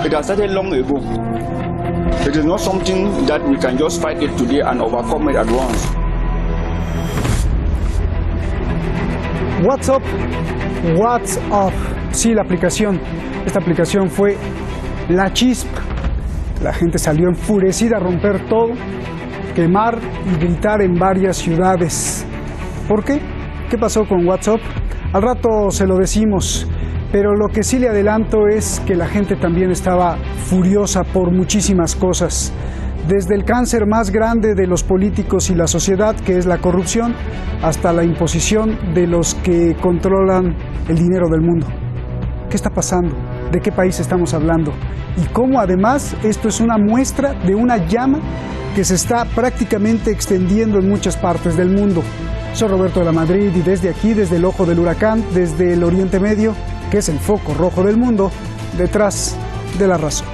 It has started long ago. It is not something that we can just fight it today and overcome it at once. WhatsApp. Sí, la aplicación. Esta aplicación fue la chispa. La gente salió enfurecida a romper todo, quemar y gritar en varias ciudades. ¿Por qué? ¿Qué pasó con WhatsApp? Al rato se lo decimos, pero lo que sí le adelanto es que la gente también estaba furiosa por muchísimas cosas. Desde el cáncer más grande de los políticos y la sociedad, que es la corrupción, hasta la imposición de los que controlan el dinero del mundo. ¿Qué está pasando? ¿De qué país estamos hablando? Y cómo además esto es una muestra de una llama que se está prácticamente extendiendo en muchas partes del mundo. Soy Roberto de la Madrid y desde aquí, desde el ojo del huracán, desde el Oriente Medio, que es el foco rojo del mundo, detrás de la razón.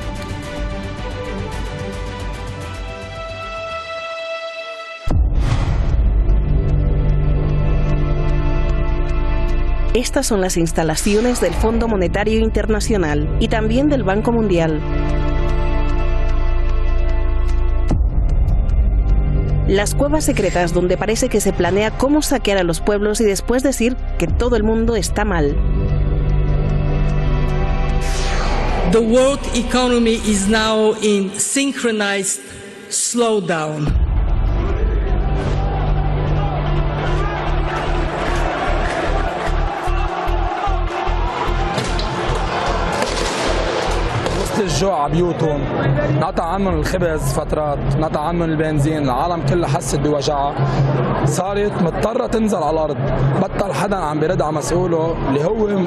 Estas son las instalaciones del Fondo Monetario Internacional y también del Banco Mundial. Las cuevas secretas donde parece que se planea cómo saquear a los pueblos y después decir que todo el mundo está mal. The world economy is now in synchronized slowdown. الجوع على بيوتهم، نقطع عنهم الخبز فترات، نقطع عنهم البنزين، العالم كلها حست بوجعها، صارت مضطرة تنزل على الأرض، بطل حدا عم بيرد على مسؤوله اللي هو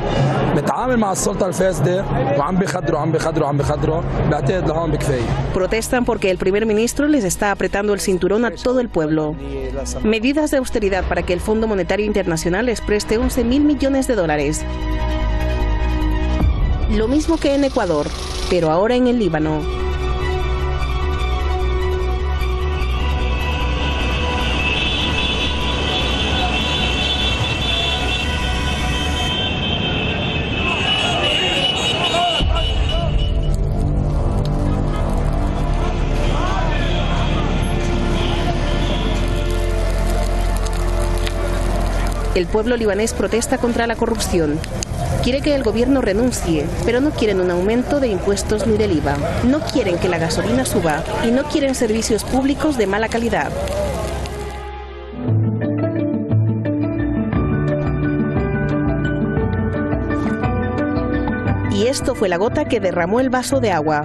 متعامل مع السلطة الفاسدة وعم بيخدروا، بعتقد لهون بكفاية. Protestan porque el primer ministro les está apretando el cinturón a todo el pueblo. Medidas de austeridad para que el Fondo Monetario Internacional les preste 11.000 millones de dólares. Lo mismo que en Ecuador, pero ahora en el Líbano. El pueblo libanés protesta contra la corrupción. Quiere que el gobierno renuncie, pero no quieren un aumento de impuestos ni del IVA. No quieren que la gasolina suba y no quieren servicios públicos de mala calidad. Y esto fue la gota que derramó el vaso de agua.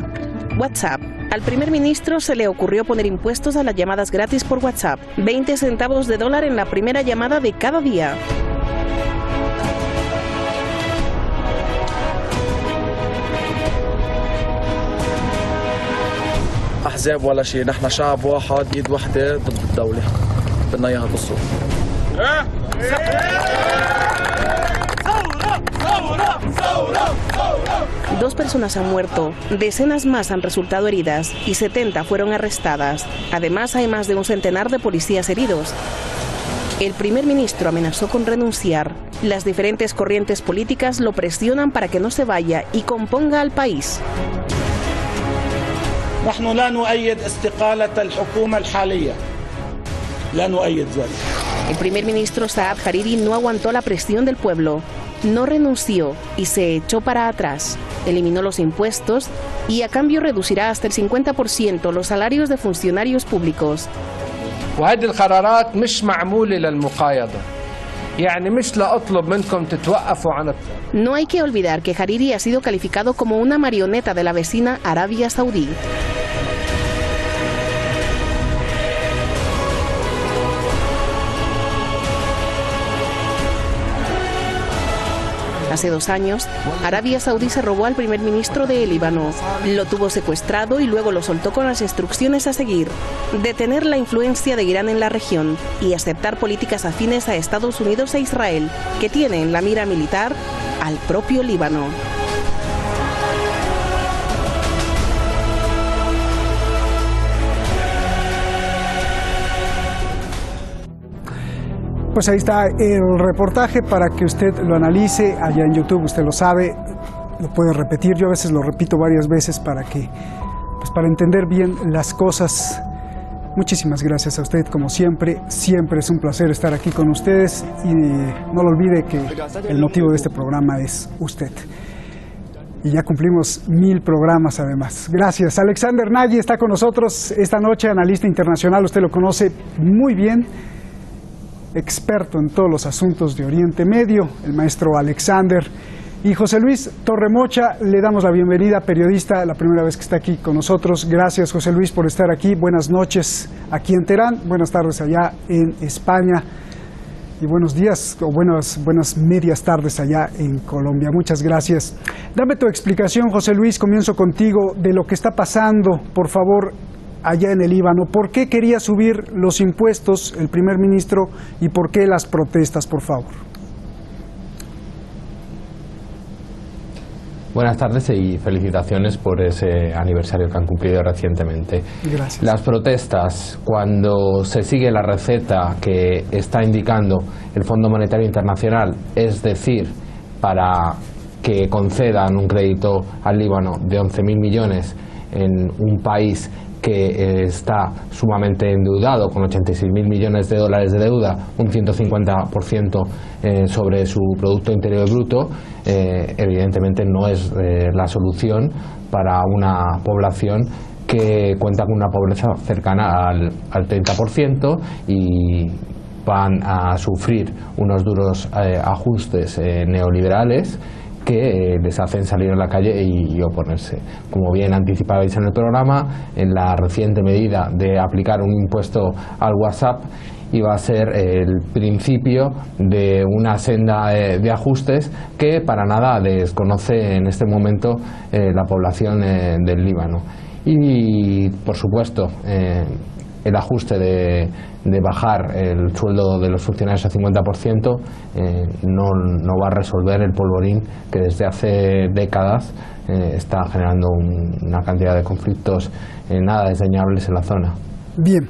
WhatsApp. Al primer ministro se le ocurrió poner impuestos a las llamadas gratis por WhatsApp. 20 centavos de dólar en la primera llamada de cada día. أحزاب ولا شيء، نحن شعب واحد، إيد واحدة ضد الدولة، بدنا إياها تصل. Dos personas han muerto, decenas más han resultado heridas y 70 fueron arrestadas. Además, hay más de un centenar de policías heridos. El primer ministro amenazó con renunciar. Las diferentes corrientes políticas lo presionan para que no se vaya y componga al país. نحن لا نؤيد استقالة الحكومة الحالية. لا نؤيد ذلك. El primer ministro Saad Hariri no aguantó la presión del pueblo, no renunció y se echó para atrás. Eliminó los impuestos y a cambio reducirá hasta el 50% los salarios de funcionarios públicos. وهذه القرارات مش معمولة للمقايضة. يعني مش لأطلب منكم تتوقفوا عن. No hay que olvidar que Hariri ha sido calificado como una marioneta de la vecina Arabia Saudí. Hace 2 años, Arabia Saudí se robó al primer ministro de Líbano. Lo tuvo secuestrado y luego lo soltó con las instrucciones a seguir: detener la influencia de Irán en la región y aceptar políticas afines a Estados Unidos e Israel, que tienen en la mira militar al propio Líbano. Pues ahí está el reportaje para que usted lo analice allá en YouTube, usted lo sabe. lo puede repetir. Yo a veces lo repito varias veces para entender bien las cosas. Muchísimas gracias a usted, como siempre. Siempre es un placer estar aquí con ustedes y no lo olvide que el motivo de este programa es usted. Y ya cumplimos 1000 programas además. Gracias. Alexander Nagy está con nosotros esta noche, analista internacional. Usted lo conoce muy bien, experto en todos los asuntos de Oriente Medio, el maestro Alexander. Y José Luis Torremocha, le damos la bienvenida, periodista, la primera vez que está aquí con nosotros. Gracias, José Luis, por estar aquí. Buenas noches aquí en Teherán, buenas tardes allá en España y buenos días o buenas medias tardes allá en Colombia. Muchas gracias. Dame tu explicación, José Luis, comienzo contigo, de lo que está pasando, por favor, allá en el Líbano. ¿Por qué quería subir los impuestos el primer ministro y por qué las protestas, por favor? Buenas tardes y felicitaciones por ese aniversario que han cumplido recientemente. Gracias. Las protestas, cuando se sigue la receta que está indicando el Fondo Monetario Internacional, es decir, para que concedan un crédito al Líbano de 11.000 millones en un país que está sumamente endeudado, con 86.000 millones de dólares de deuda, un 150% sobre su Producto Interior Bruto, evidentemente no es la solución para una población que cuenta con una pobreza cercana al 30% y van a sufrir unos duros ajustes neoliberales que les hacen salir a la calle y oponerse. Como bien anticipabais en el programa, en la reciente medida de aplicar un impuesto al WhatsApp iba a ser el principio de una senda de ajustes que para nada desconoce en este momento la población del Líbano. Y, por supuesto, el ajuste de bajar el sueldo de los funcionarios al 50% no va a resolver el polvorín que desde hace décadas está generando una cantidad de conflictos nada desdeñables en la zona. Bien.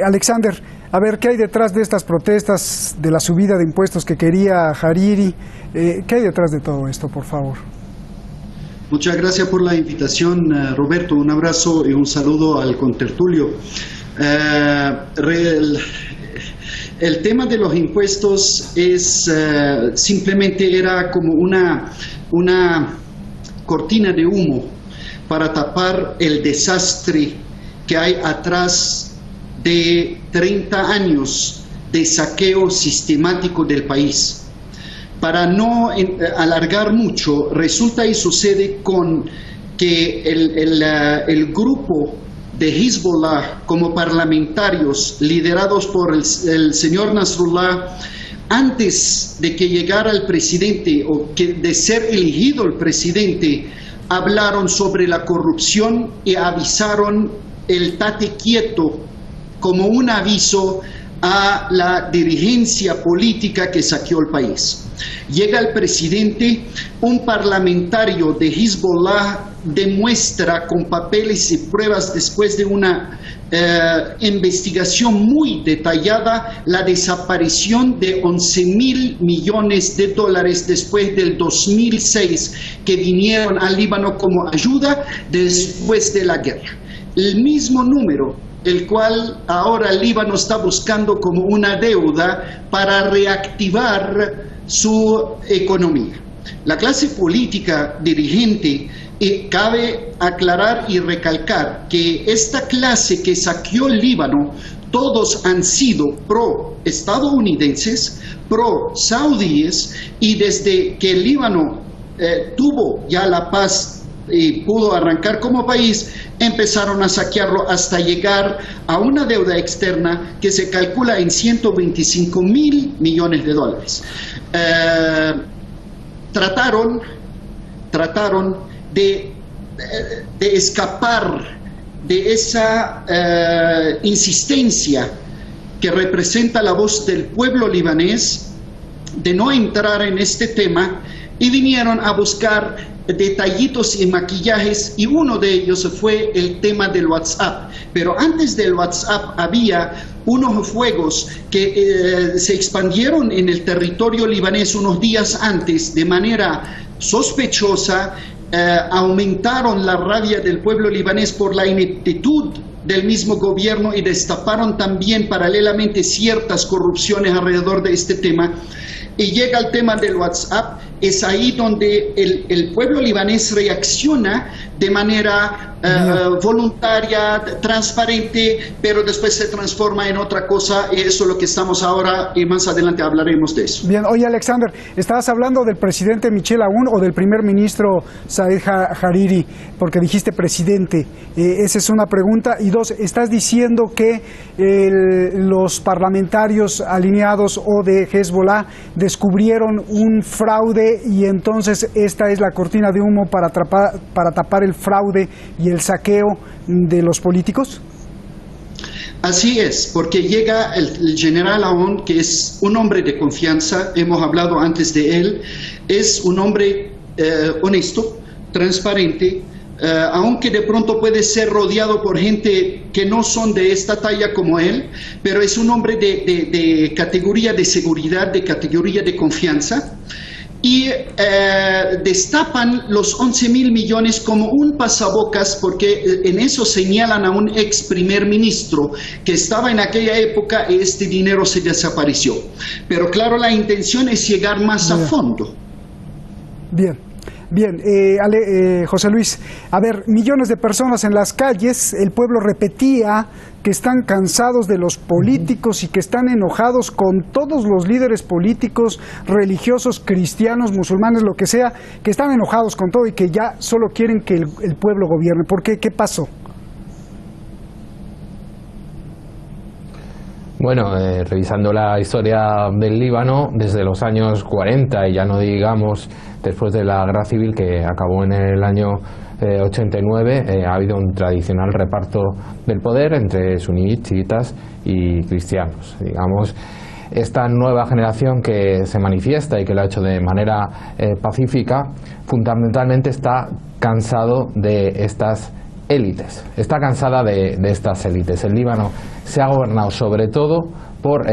Alexander, a ver, ¿qué hay detrás de estas protestas, de la subida de impuestos que quería Hariri? ¿Qué hay detrás de todo esto, por favor? Muchas gracias por la invitación, Roberto. Un abrazo y un saludo al contertulio. El tema de los impuestos es simplemente era como una cortina de humo para tapar el desastre que hay atrás de 30 años de saqueo sistemático del país. Para no alargar mucho, resulta y sucede con que el grupo de Hezbollah como parlamentarios liderados por el señor Nasrallah, antes de que llegara el presidente o de ser elegido el presidente, hablaron sobre la corrupción y avisaron el tate quieto como un aviso a la dirigencia política que saqueó el país. Llega el presidente, un parlamentario de Hezbollah demuestra con papeles y pruebas después de una investigación muy detallada la desaparición de 11.000 millones de dólares después del 2006 que vinieron al Líbano como ayuda después de la guerra. El mismo número, el cual ahora el Líbano está buscando como una deuda para reactivar su economía. La clase política dirigente, cabe aclarar y recalcar que esta clase que saqueó el Líbano, todos han sido pro-estadounidenses, pro-saudíes, y desde que el Líbano tuvo ya la paz y pudo arrancar como país, empezaron a saquearlo hasta llegar a una deuda externa que se calcula en 125.000 millones de dólares. Trataron de escapar de esa insistencia que representa la voz del pueblo libanés, de no entrar en este tema, y vinieron a buscar detallitos y maquillajes, y uno de ellos fue el tema del WhatsApp. Pero antes del WhatsApp había unos fuegos que se expandieron en el territorio libanés unos días antes de manera sospechosa, aumentaron la rabia del pueblo libanés por la ineptitud del mismo gobierno y destaparon también paralelamente ciertas corrupciones alrededor de este tema. Y llega el tema del WhatsApp, es ahí donde el pueblo libanés reacciona de manera voluntaria, transparente, pero después se transforma en otra cosa, y eso es lo que estamos ahora, y más adelante hablaremos de eso. Bien, oye Alexander, estabas hablando del presidente Michel Aoun o del primer ministro Saad Hariri, porque dijiste presidente, esa es una pregunta, y dos, estás diciendo que los parlamentarios alineados o de Hezbollah descubrieron un fraude y entonces esta es la cortina de humo para tapar el fraude y el saqueo de los políticos? Así es, porque llega el general Aoun, que es un hombre de confianza, hemos hablado antes de él, es un hombre honesto, transparente, aunque de pronto puede ser rodeado por gente que no son de esta talla como él, pero es un hombre de categoría de seguridad, de categoría de confianza, y destapan los 11.000 millones como un pasabocas, porque en eso señalan a un ex primer ministro que estaba en aquella época y este dinero se desapareció. Pero claro, la intención es llegar más a fondo. Bien. Bien, José Luis, a ver, millones de personas en las calles, el pueblo repetía que están cansados de los políticos y que están enojados con todos los líderes políticos, religiosos, cristianos, musulmanes, lo que sea, que están enojados con todo y que ya solo quieren que el pueblo gobierne. ¿Por qué? ¿Qué pasó? Bueno, revisando la historia del Líbano, desde los años 40, y ya no digamos después de la guerra civil que acabó en el año 89, ha habido un tradicional reparto del poder entre suníes, chiitas y cristianos. Digamos, esta nueva generación que se manifiesta y que lo ha hecho de manera pacífica, fundamentalmente está cansado de estas élites, está cansada de estas élites. El Líbano se ha gobernado sobre todo por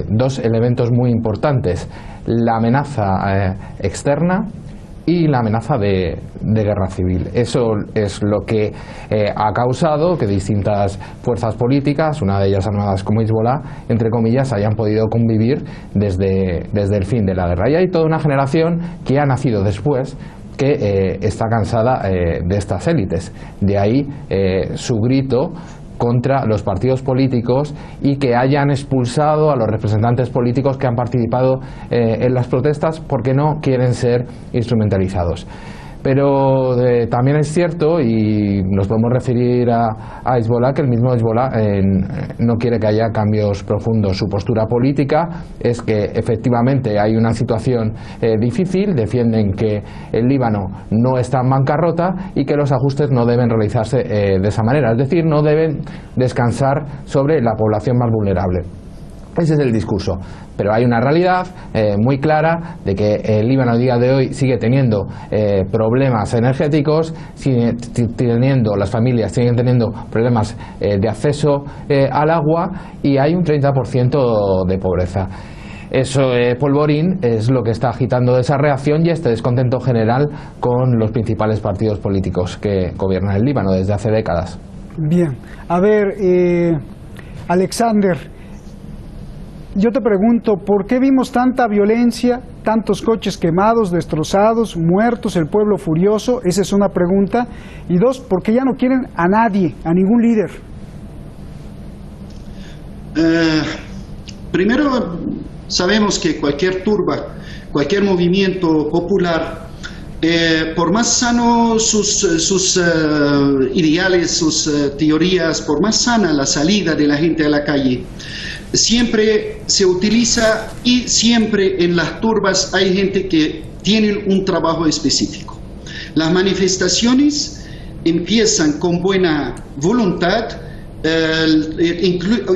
dos elementos muy importantes: la amenaza externa y la amenaza de guerra civil. Eso es lo que ha causado que distintas fuerzas políticas, una de ellas armadas como Hezbollah, entre comillas, hayan podido convivir desde el fin de la guerra. Y hay toda una generación que ha nacido después que está cansada de estas élites. De ahí su grito contra los partidos políticos y que hayan expulsado a los representantes políticos que han participado en las protestas porque no quieren ser instrumentalizados. Pero también es cierto, y nos podemos referir a Hezbollah, que el mismo Hezbollah no quiere que haya cambios profundos. Su postura política es que efectivamente hay una situación difícil, defienden que el Líbano no está en bancarrota y que los ajustes no deben realizarse de esa manera, es decir, no deben descansar sobre la población más vulnerable. Ese es el discurso, pero hay una realidad muy clara de que el Líbano a día de hoy sigue teniendo problemas energéticos, las familias siguen teniendo problemas de acceso al agua y hay un 30% de pobreza. Eso, polvorín, es lo que está agitando esa reacción y este descontento general con los principales partidos políticos que gobiernan el Líbano desde hace décadas. Bien, a ver, Alexander, yo te pregunto, ¿por qué vimos tanta violencia, tantos coches quemados, destrozados, muertos, el pueblo furioso? Esa es una pregunta. Y dos, ¿por qué ya no quieren a nadie, a ningún líder? Primero, sabemos que cualquier turba, cualquier movimiento popular, por más sano sus ideales, sus teorías, por más sana la salida de la gente a la calle, siempre se utiliza y siempre en las turbas hay gente que tiene un trabajo específico. Las manifestaciones empiezan con buena voluntad,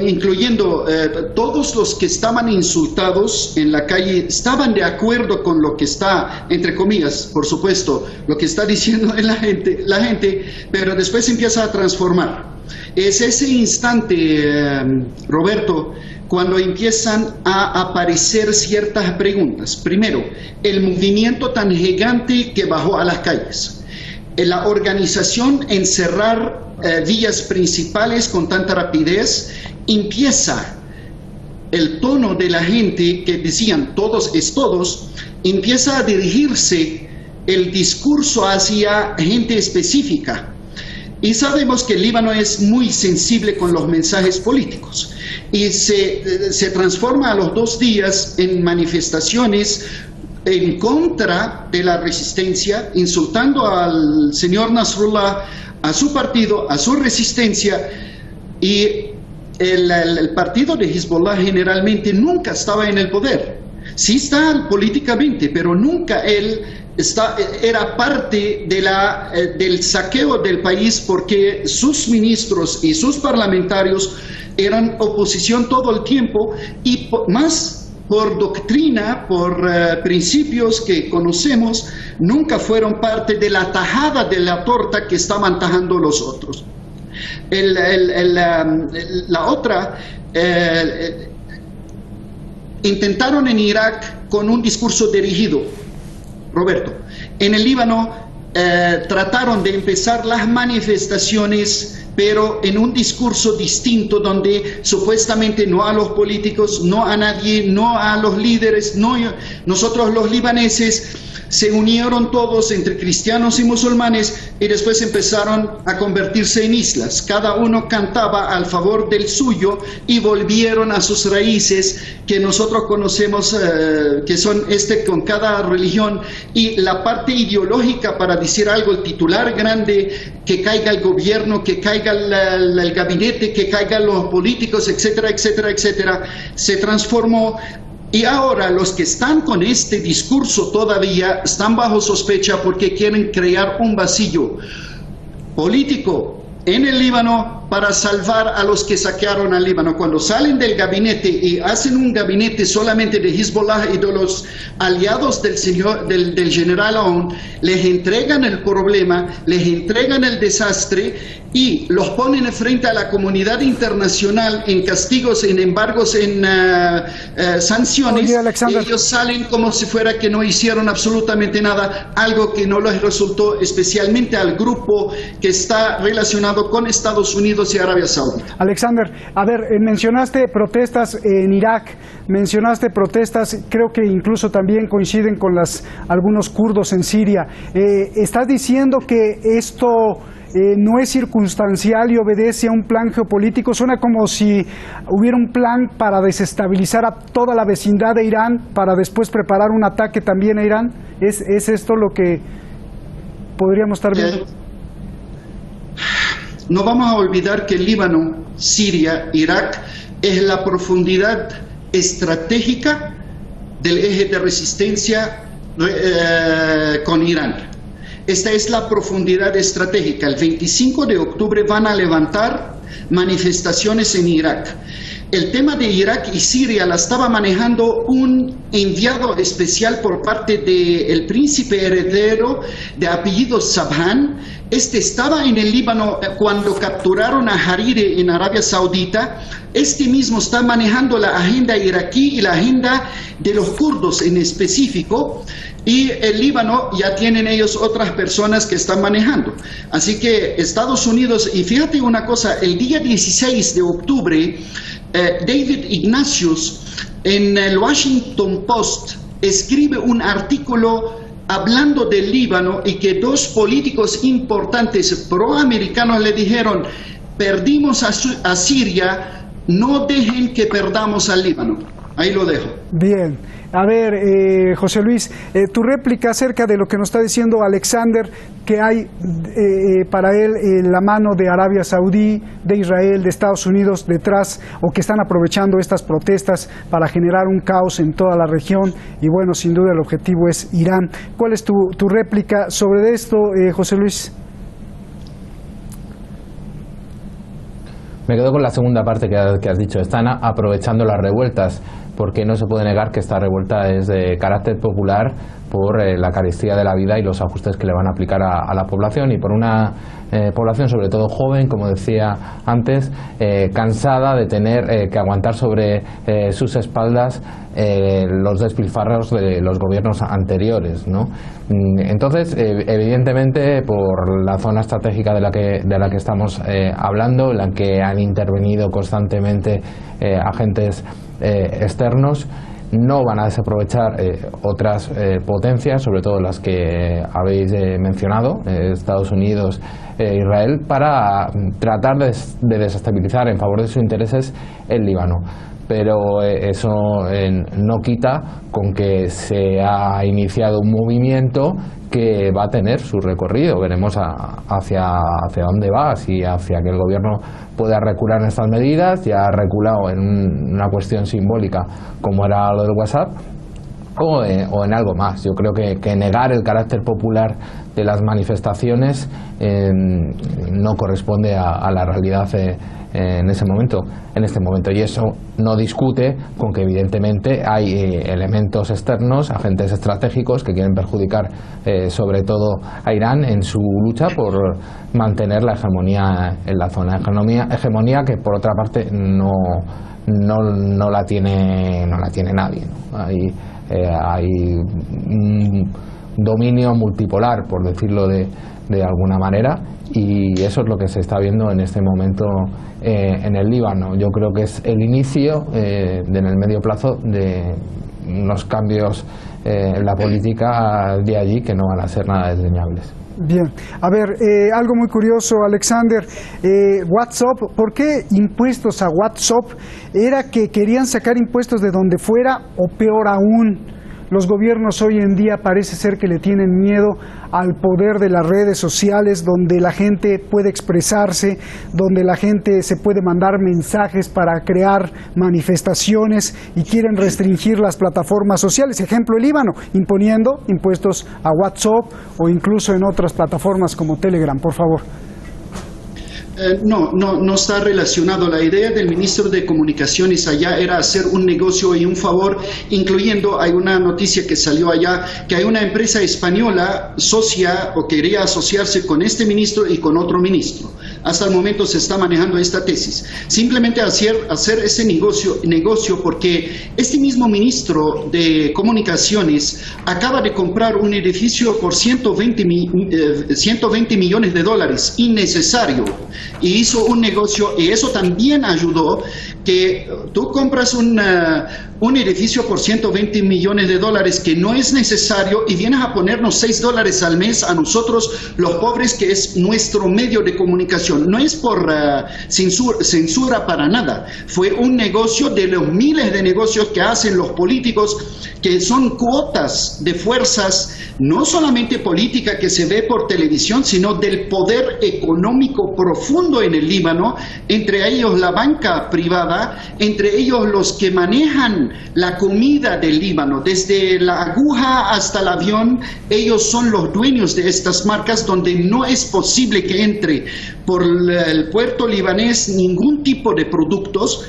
incluyendo todos los que estaban insultados en la calle estaban de acuerdo con lo que está, entre comillas, por supuesto, lo que está diciendo la gente, pero después empieza a transformar. Es ese instante, Roberto, cuando empiezan a aparecer ciertas preguntas. Primero, el movimiento tan gigante que bajó a las calles. La organización en cerrar vías principales con tanta rapidez, empieza el tono de la gente que decían todos es todos, empieza a dirigirse el discurso hacia gente específica. Y sabemos que el Líbano es muy sensible con los mensajes políticos y se transforma a los 2 días en manifestaciones en contra de la resistencia, insultando al señor Nasrullah, a su partido, a su resistencia. Y el partido de Hezbollah generalmente nunca estaba en el poder. Sí está políticamente, pero nunca él era parte de del saqueo del país, porque sus ministros y sus parlamentarios eran oposición todo el tiempo, y más por doctrina, por principios que conocemos, nunca fueron parte de la tajada de la torta que estaban tajando los otros. La otra, intentaron en Irak con un discurso dirigido, Roberto. En el Líbano trataron de empezar las manifestaciones, pero en un discurso distinto, donde supuestamente no a los políticos, no a nadie, no a los líderes, no, nosotros los libaneses se unieron todos entre cristianos y musulmanes, y después empezaron a convertirse en islas. Cada uno cantaba al favor del suyo y volvieron a sus raíces que nosotros conocemos, que son con cada religión. Y la parte ideológica, para decir algo, el titular grande, que caiga el gobierno, que caiga el gabinete, que caigan los políticos, etcétera, etcétera, etcétera, se transformó. Y ahora los que están con este discurso todavía están bajo sospecha porque quieren crear un vacío político en el Líbano para salvar a los que saquearon al Líbano. Cuando salen del gabinete y hacen un gabinete solamente de Hezbollah y de los aliados del general Aoun, les entregan el problema, les entregan el desastre y los ponen frente a la comunidad internacional en castigos, en embargos, en sanciones. Oye, Alexander, ellos salen como si fuera que no hicieron absolutamente nada, algo que no les resultó, especialmente al grupo que está relacionado con Estados Unidos y Arabia Saudita. Alexander, a ver, mencionaste protestas en Irak, mencionaste protestas, creo que incluso también coinciden con algunos kurdos en Siria. ¿Estás diciendo que esto no es circunstancial y obedece a un plan geopolítico? Suena como si hubiera un plan para desestabilizar a toda la vecindad de Irán, para después preparar un ataque también a Irán. ¿Es esto lo que podríamos estar viendo? No vamos a olvidar que Líbano, Siria, Irak es la profundidad estratégica del eje de resistencia con Irán. Esta es la profundidad estratégica. El 25 de octubre van a levantar manifestaciones en Irak. El tema de Irak y Siria la estaba manejando un enviado especial por parte del príncipe heredero de apellido Sabhan. Este estaba en el Líbano cuando capturaron a Hariri en Arabia Saudita. Este mismo está manejando la agenda iraquí y la agenda de los kurdos en específico. Y el Líbano ya tienen ellos otras personas que están manejando. Así que Estados Unidos, y fíjate una cosa, el día 16 de octubre, David Ignatius en el Washington Post escribe un artículo hablando del Líbano, y que 2 políticos importantes proamericanos le dijeron: perdimos a Siria, no dejen que perdamos al Líbano. Ahí lo dejo. Bien. A ver, José Luis, tu réplica acerca de lo que nos está diciendo Alexander, que hay para él la mano de Arabia Saudí, de Israel, de Estados Unidos detrás, o que están aprovechando estas protestas para generar un caos en toda la región, y bueno, sin duda el objetivo es Irán. ¿Cuál es tu réplica sobre esto, José Luis? Me quedo con la segunda parte que has dicho. Están aprovechando las revueltas. porque no se puede negar que esta revuelta es de carácter popular por la carestía de la vida y los ajustes que le van a aplicar a la población, y por una población sobre todo joven, como decía antes, cansada de tener que aguantar sobre sus espaldas los despilfarros de los gobiernos anteriores, ¿no? Entonces, evidentemente, por la zona estratégica de la que estamos hablando, en la que han intervenido constantemente agentes externos, no van a desaprovechar otras potencias, sobre todo las que habéis mencionado, Estados Unidos e Israel, para tratar de desestabilizar en favor de sus intereses el Líbano. Pero eso no quita con que se ha iniciado un movimiento que va a tener su recorrido. Veremos hacia dónde va, si hacia que el gobierno pueda recular en estas medidas. Ya ha reculado en una cuestión simbólica como era lo del WhatsApp, o en algo más. Yo creo que negar el carácter popular de las manifestaciones no corresponde a la realidad en este momento, y eso no discute con que evidentemente hay elementos externos, agentes estratégicos que quieren perjudicar sobre todo a Irán en su lucha por mantener la hegemonía en la zona, hegemonía que por otra parte no la tiene nadie, ¿no? Hay un dominio multipolar, por decirlo de alguna manera, y eso es lo que se está viendo en este momento en el Líbano. Yo creo que es el inicio en el medio plazo de unos cambios en la política de allí que no van a ser nada desdeñables. Bien, a ver, algo muy curioso, Alexander, WhatsApp, ¿por qué impuestos a WhatsApp? ¿Era que querían sacar impuestos de donde fuera, o peor aún, los gobiernos hoy en día parece ser que le tienen miedo al poder de las redes sociales, donde la gente puede expresarse, donde la gente se puede mandar mensajes para crear manifestaciones, y quieren restringir las plataformas sociales? Ejemplo, el Líbano, imponiendo impuestos a WhatsApp o incluso en otras plataformas como Telegram, por favor. No está relacionado. La idea del ministro de Comunicaciones allá era hacer un negocio y un favor, incluyendo, hay una noticia que salió allá, que hay una empresa española socia o quería asociarse con este ministro y con otro ministro. Hasta el momento se está manejando esta tesis. Simplemente hacer ese negocio porque este mismo ministro de Comunicaciones acaba de comprar un edificio por 120 millones de dólares, innecesario. Y hizo un negocio, y eso también ayudó, que tú compras un edificio por 120 millones de dólares que no es necesario, y vienes a ponernos $6 al mes a nosotros los pobres, que es nuestro medio de comunicación. No es por censura para nada, fue un negocio de los miles de negocios que hacen los políticos, que son cuotas de fuerzas, no solamente política que se ve por televisión, sino del poder económico profundo en el Líbano, entre ellos la banca privada, entre ellos los que manejan la comida del Líbano, desde la aguja hasta el avión. Ellos son los dueños de estas marcas, donde no es posible que entre por el puerto libanés ningún tipo de productos.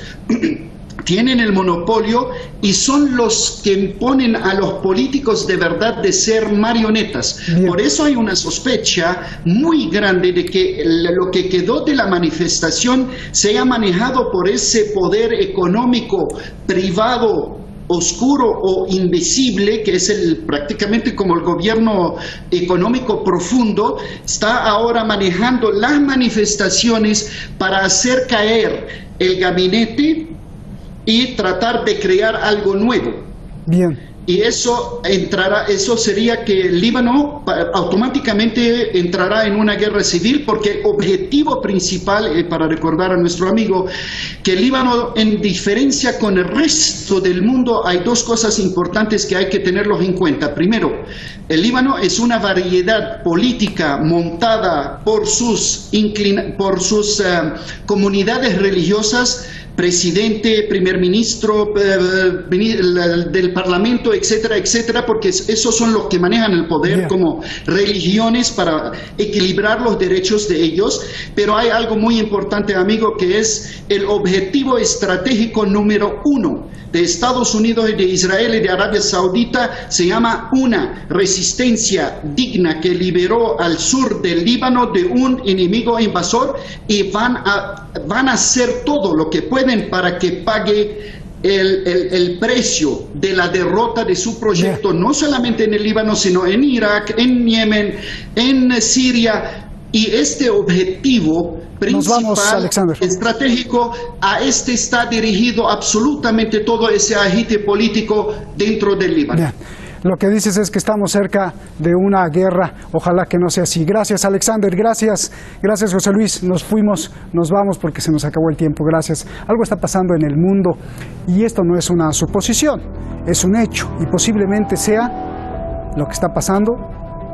Tienen el monopolio y son los que imponen a los políticos de verdad de ser marionetas. Bien. Por eso hay una sospecha muy grande de que lo que quedó de la manifestación sea manejado por ese poder económico privado, oscuro o invisible, que es prácticamente como el gobierno económico profundo. Está ahora manejando las manifestaciones para hacer caer el gabinete y tratar de crear algo nuevo. Bien. Y eso sería que el Líbano automáticamente entrará en una guerra civil, porque el objetivo principal, para recordar a nuestro amigo, que el Líbano, en diferencia con el resto del mundo, hay dos cosas importantes que hay que tenerlos en cuenta. Primero, el Líbano es una variedad política montada por sus comunidades religiosas presidente, primer ministro, del parlamento, etcétera, etcétera, porque esos son los que manejan el poder como religiones para equilibrar los derechos de ellos. Pero hay algo muy importante, amigo, que es el objetivo estratégico número 1 de Estados Unidos y de Israel y de Arabia Saudita. Se llama una resistencia digna que liberó al sur del Líbano de un enemigo invasor, y van a hacer todo lo que pueden para que pague el precio de la derrota de su proyecto, no solamente en el Líbano, sino en Irak, en Yemen, en Siria. Y este objetivo principal, estratégico, a este está dirigido absolutamente todo ese agite político dentro del Líbano. Bien. Lo que dices es que estamos cerca de una guerra. Ojalá que no sea así. Gracias, Alexander. Gracias, José Luis. Nos vamos porque se nos acabó el tiempo. Gracias. Algo está pasando en el mundo y esto no es una suposición, es un hecho, y posiblemente sea lo que está pasando,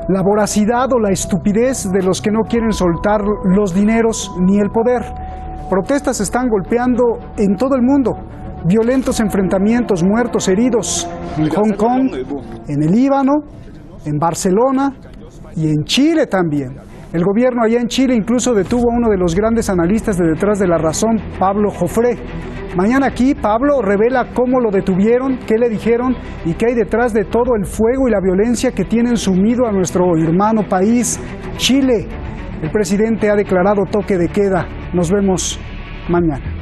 la voracidad o la estupidez de los que no quieren soltar los dineros ni el poder. Protestas se están golpeando en todo el mundo. Violentos enfrentamientos, muertos, heridos en Hong Kong, en el Líbano, en Barcelona y en Chile también. El gobierno allá en Chile incluso detuvo a uno de los grandes analistas de Detrás de la Razón, Pablo Jofré. Mañana aquí Pablo revela cómo lo detuvieron, qué le dijeron y qué hay detrás de todo el fuego y la violencia que tienen sumido a nuestro hermano país, Chile. El presidente ha declarado toque de queda. Nos vemos mañana.